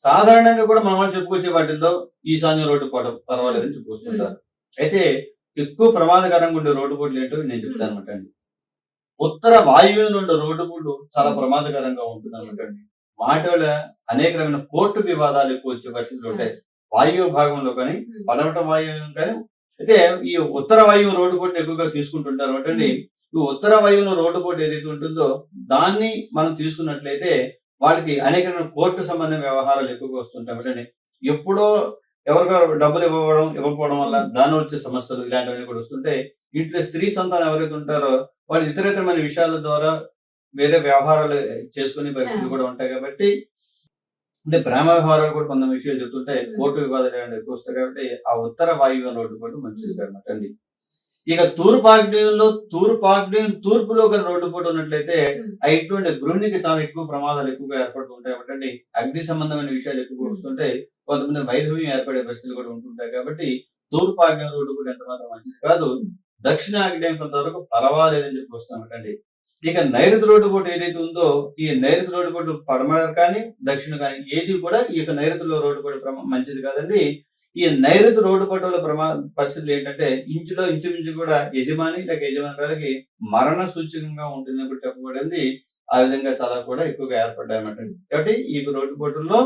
సాధారణంగా కూడా మన వాళ్ళు చెప్పుకొచ్చే వాటిల్లో ఈశాన్య రోడ్డు హ్మ్. పర్వాలేదని హ్మ్. చెప్పుకొస్తుంటారు. అయితే ఎక్కువ ప్రమాదకరంగా ఉండే రోడ్డు పోట్లు ఏంటో నేను హ్మ్. చెప్తానన్నమాట అండి. ఉత్తర వాయువ్యంలో ఉండే రోడ్డు పోటు చాలా హ్మ్. ప్రమాదకరంగా హ్మ్. ఉంటుందన్నమాట అండి. వాటి వల్ల అనేక రకమైన కోర్టు వివాదాలు ఎక్కువ వచ్చే పరిస్థితులు ఆ! ఉంటాయి. వాయువ్య భాగంలో కానీ, హ్మ్. పడమట వాయువ్యం కానీ, అయితే ఈ ఉత్తర వాయువ్యం రోడ్డు పోటుని ఎక్కువగా తీసుకుంటుంటారన్నమాట అండి. హ్మ్. ఈ ఉత్తర వాయువ్యంలో రోడ్డు పోటు ఏదైతే ఉంటుందో దాన్ని మనం తీసుకున్నట్లయితే వాళ్ళకి అనేక రకమైన కోర్టు సంబంధ వ్యవహారాలు ఎక్కువగా వస్తుంటాయన్నమాట. ఎప్పుడో ఎవరికో డబ్బులు ఇవ్వకపోవడం వల్ల హ్మ్. దానిలో వచ్చే సమస్యలు ఇలాంటివన్నీ కూడా వస్తుంటాయి. ఇంట్లో స్త్రీ సంతానం ఎవరైతే ఉంటారో వాళ్ళు ఇతరితరమైన విషయాల ద్వారా వేరే వ్యవహారాలు చేసుకునే ఆ! పరిస్థితులు కూడా ఉంటాయి కాబట్టి, అంటే ప్రేమ వ్యవహారాలు కూడా కొన్ని విషయాలు చెప్తుంటే హ్మ్. కోర్టు వివాదాలు ఏమైనా ఎక్కువ వస్తాయి కాబట్టి ఆ ఉత్తర వాయువ్యం రోడ్డు కూడా మంచిది హ్మ్. కాదన్నమాట అండి. ఇక తూర్పు ఆగ్నేయం తూర్పులో గల రోడ్డు పూట ఉన్నట్లయితే హ్మ్. ఇటువంటి గృహిణికి చాలా ఎక్కువ ప్రమాదాలు ఎక్కువగా ఏర్పడుతూ ఉంటాయి కాబట్టి అగ్ని సంబంధమైన విషయాలు ఎక్కువగా హ్మ్. వస్తుంటాయి. కొంతమంది వైధవ్యం ఏర్పడే పరిస్థితులు కూడా ఉంటుంటాయి కాబట్టి తూర్పు ఆగ్నేయం రోడ్డు కూడా ఎంత మాత్రం మంచిది కాదు. హ్మ్. దక్షిణ ఆగ్నేయం కొంతవరకు పర్వాలేదని చెప్పి వస్తామటండి. ఇక నైరుతి రోడ్డు పూట ఏదైతే ఉందో ఈ నైరుతి రోడ్డు పూట పడమర కానీ దక్షిణ కానీ ఏది కూడా ఈ యొక్క నైరుతిలో రోడ్డు పూట మంచిది కాదండి. ఈ నైరుతి రోడ్డు పట్టుల పరిస్థితులు ఏంటంటే ఇంచులో ఇంచుమించు కూడా యజమాని లేక యజమానురాలికి మరణ సూచకంగా ఉంటుందని కూడా చెప్పబడింది. ఆ విధంగా చాలా కూడా ఎక్కువగా ఏర్పడ్డాయన్నమాట. హ్మ్. కాబట్టి ఈ రోడ్డు పోటుల్లో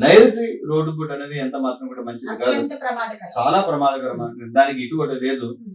నైరుతి రోడ్డు పూట అనేది ఎంత మాత్రం కూడా మంచిది కాదు. అత్యంత ప్రమాదకరం. చాలా హ్మ్. ప్రమాదకరమైనది. దానికి ఇటు అటు లేదు. హ్మ్.